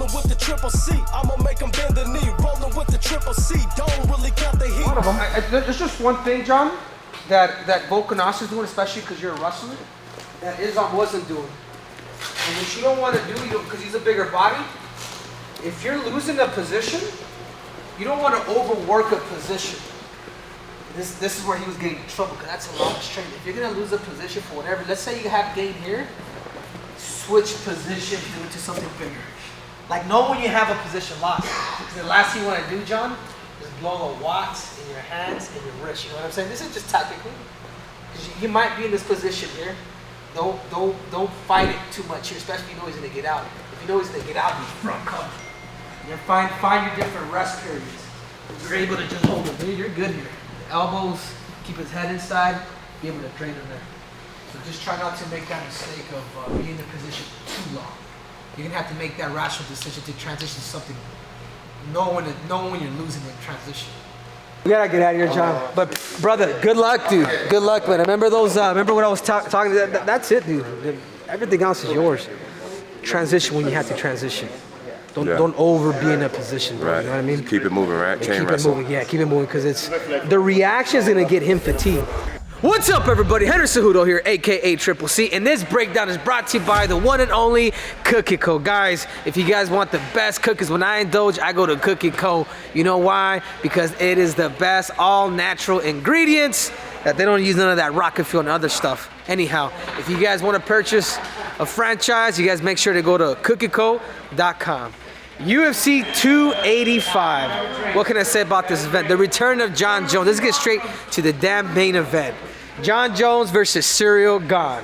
Rolling with the triple C, I'ma make him bend the knee. Rolling with the triple C, don't really count the heat. One of them. There's just one thing, John, that Volkanovski is doing, especially because you're a wrestler, that Islam wasn't doing. And what you don't want to do, because he's a bigger body, if you're losing a position, you don't want to overwork a position. This is where he was getting in trouble, because that's a lot of strength. If you're going to lose a position for whatever, let's say you have Gane here, switch position, do it to something bigger. Like, know when you have a position locked. Because the last thing you want to do, John, is blow a watts in your hands and your wrist. You know what I'm saying? This is just tactically. Because you might be in this position here. Don't fight it too much here, especially if you know he's going to get out. If you know he's going to get out, he's front cover. You find your different rest periods. If you're able to just hold it there, you're good here. Elbows, keep his head inside, be able to drain him there. So just try not to make that mistake of being in the position too long. You're gonna have to make that rational decision to transition to something, knowing when you're losing in transition. We gotta get out of here, John. But brother, good luck, dude. Good luck, man. Remember those? Remember when I was talking? That's it, dude. Everything else is yours. Transition when you have to transition. Don't over be in a position, bro. Right. You know what I mean? Just keep it moving, right? Keep it moving. Yeah, keep it moving, because it's the reaction is gonna get him fatigued. What's up, everybody? Henry Cejudo here, aka Triple C, and this breakdown is brought to you by the one and only Cookie Co. Guys, if you guys want the best cookies, when I indulge, I go to Cookie Co. You know why? Because it is the best all-natural ingredients that they don't use none of that rocket fuel and other stuff. Anyhow, if you guys want to purchase a franchise, you guys make sure to go to cookieco.com. UFC 285. What can I say about this event? The return of Jon Jones. Let's get straight to the damn main event. Jon Jones versus Ciryl Gane.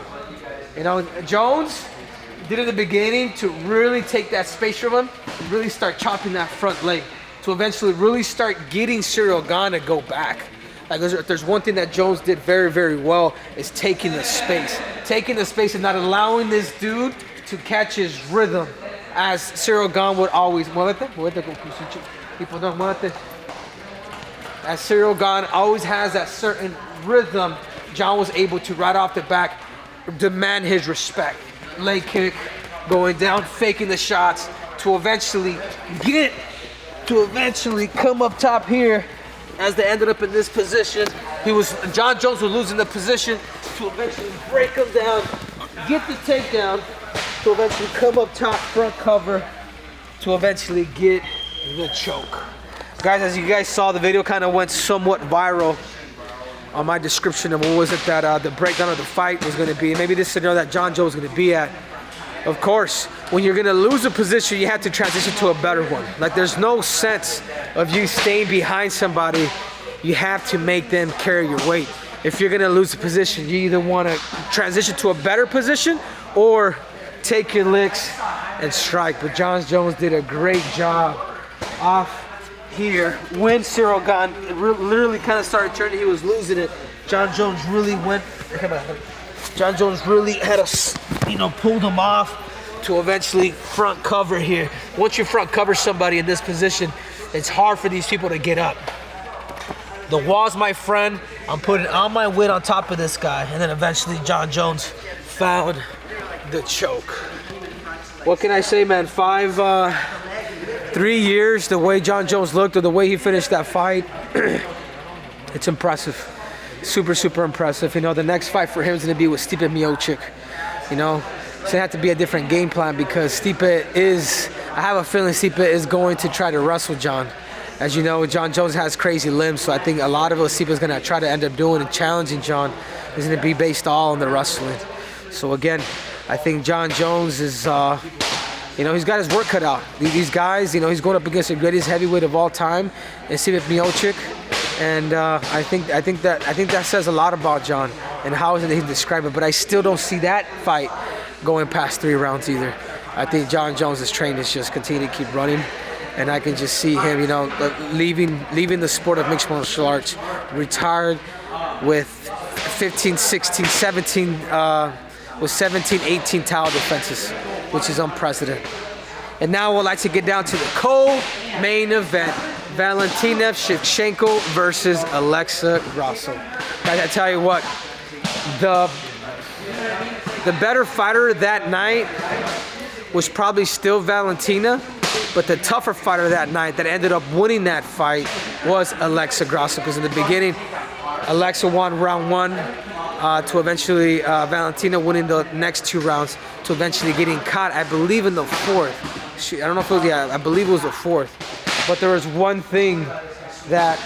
You know, Jones did in the beginning to really take that space from him and really start chopping that front leg to eventually really start getting Ciryl Gane to go back. Like, if there's one thing that Jones did very, very well, is taking the space. Taking the space and not allowing this dude to catch his rhythm. As Ciryl Gane would always, as Ciryl Gane always has that certain rhythm, Jon was able to right off the back demand his respect. Leg kick, going down, faking the shots to eventually come up top here. As they ended up in this position, Jon Jones was losing the position to eventually break him down, get the takedown, to eventually come up top, front cover, to eventually get the choke. Guys, as you guys saw, the video kind of went somewhat viral on my description of what was it that the breakdown of the fight was going to be. Maybe this scenario that Jon Jones was going to be at. Of course, when you're going to lose a position, you have to transition to a better one. Like, there's no sense of you staying behind somebody. You have to make them carry your weight. If you're going to lose a position, you either want to transition to a better position or take your licks and strike. But Jon Jones did a great job off here. When Ciryl Gane literally kind of started turning, he was losing it. Jon Jones really went. Jon Jones really had pulled him off to eventually front cover here. Once you front cover somebody in this position, it's hard for these people to get up. The walls, my friend, I'm putting all my weight on top of this guy, and then eventually Jon Jones found the choke. What can I say, man? 3 years, the way Jon Jones looked or the way he finished that fight, it's impressive. Super, super impressive. You know, the next fight for him is going to be with Stipe Miocic. You know, it's going to have to be a different game plan because I have a feeling Stipe is going to try to wrestle Jon. As you know, Jon Jones has crazy limbs, so I think a lot of what Stipe is going to try to end up doing and challenging Jon is going to be based all on the wrestling. So again, I think Jon Jones is, he's got his work cut out. These guys, he's going up against the greatest heavyweight of all time, and Stipe Miocic, and I think that says a lot about Jon and how he described it. But I still don't see that fight going past 3 rounds either. I think Jon Jones' training is just continue to keep running, and I can just see him, leaving the sport of mixed martial arts, retired with 15, 16, 17. With 17, 18 title defenses, which is unprecedented. And now we'd like to get down to the co-main event, Valentina Shevchenko versus Alexa Grasso. Guys, I tell you what, the better fighter that night was probably still Valentina, But the tougher fighter that night that ended up winning that fight was Alexa Grasso, because in the beginning, Alexa won round 1 to eventually Valentina winning the next 2 rounds to eventually getting caught, I believe, in the 4th. I don't know if it was, I believe it was the 4th. But there was one thing that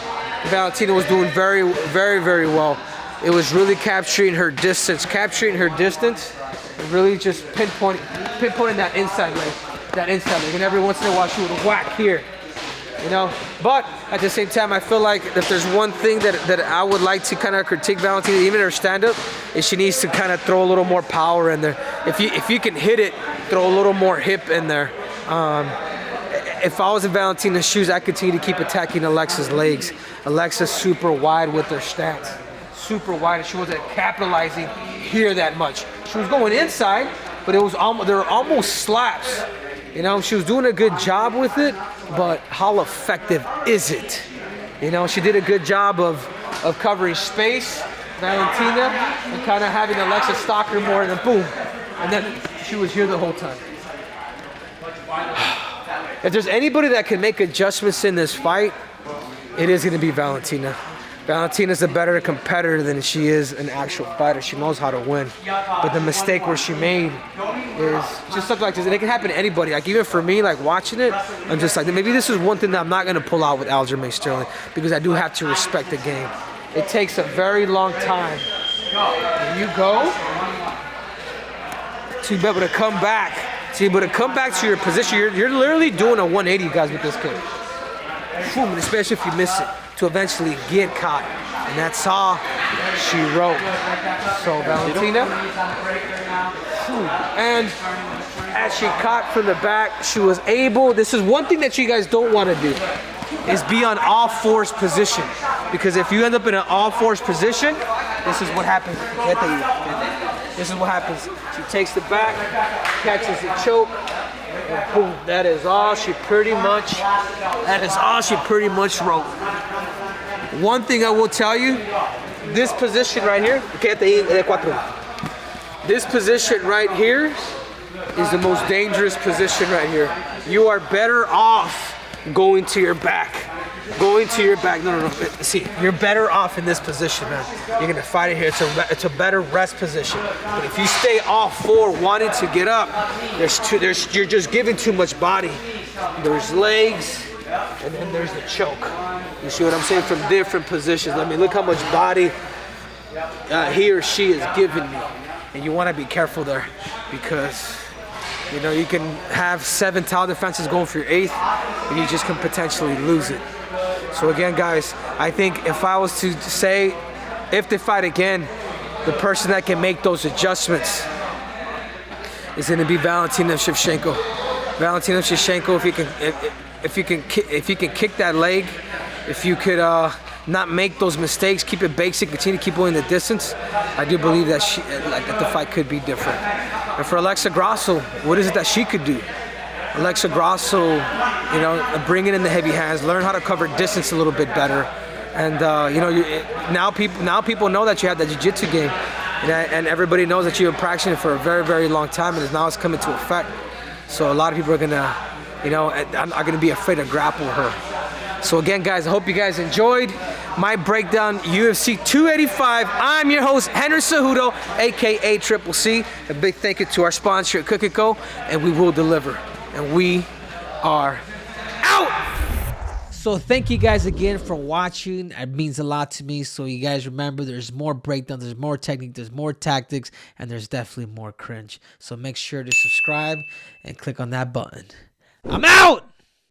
Valentina was doing very, very, very well. It was really capturing her distance, and really just pinpointing that inside leg. And every once in a while she would whack here, you know. But at the same time, I feel like if there's one thing that I would like to kind of critique Valentina, even her stand-up, is she needs to kind of throw a little more power in there. If you can hit it, throw a little more hip in there. If I was in Valentina's shoes, I'd continue to keep attacking Alexa's legs. Alexa's super wide with her stance. Super wide, and she wasn't capitalizing here that much. She was going inside, but it was there were almost slaps. You know, she was doing a good job with it, but how effective is it? You know, she did a good job of covering space, Valentina, and kind of having Alexa stalk her more, and then boom. And then she was here the whole time. If there's anybody that can make adjustments in this fight, it is going to be Valentina. Valentina's a better competitor than she is an actual fighter. She knows how to win. But the mistake where she made is just something like this. And it can happen to anybody. Like, even for me, like, watching it, I'm just like, maybe this is one thing that I'm not going to pull out with Aljamain Sterling, because I do have to respect the game. It takes a very long time when you go to be able to come back. To be able to come back to your position. You're literally doing a 180, guys, with this kick. Boom, and especially if you miss it, to eventually get caught. And that's all she wrote. So Valentina, and as she caught from the back, she was able, this is one thing that you guys don't want to do, is be on all fours position. Because if you end up in an all fours position, this is what happens. This is what happens. She takes the back, catches the choke, and boom, that is all she pretty much wrote. One thing I will tell you, this position right here, this position right here is the most dangerous position right here. You are better off going to your back. No. See, you're better off in this position, man. You're gonna fight it here. It's a better rest position. But if you stay all four, wanting to get up, you're just giving too much body. There's legs, and then there's the choke. You see what I'm saying? From different positions. I mean, look how much body he or she is giving me, and you want to be careful there, because you know you can have 7 towel defenses going for your 8th, and you just can potentially lose it. So again, guys, I think if I was to say, if they fight again, the person that can make those adjustments is going to be Valentina Shevchenko. Valentina Shevchenko, if you can kick that leg, if you could not make those mistakes, keep it basic, continue to keep going the distance, I do believe that that the fight could be different. And for Alexa Grasso, what is it that she could do? Alexa Grasso, you know, bringing in the heavy hands, learn how to cover distance a little bit better, and you know, now people know that you have that jiu-jitsu game, and everybody knows that you've been practicing it for a very, very long time, and now it's coming to effect. So a lot of people are gonna, you know, are gonna be afraid to grapple her. So again, guys, I hope you guys enjoyed my breakdown UFC 285. I'm your host, Henry Cejudo, aka Triple C. A big thank you to our sponsor at Cook & Co, and we will deliver. And we are out! So thank you guys again for watching. It means a lot to me. So you guys remember, there's more breakdown, there's more technique, there's more tactics, and there's definitely more cringe. So make sure to subscribe and click on that button. I'm out!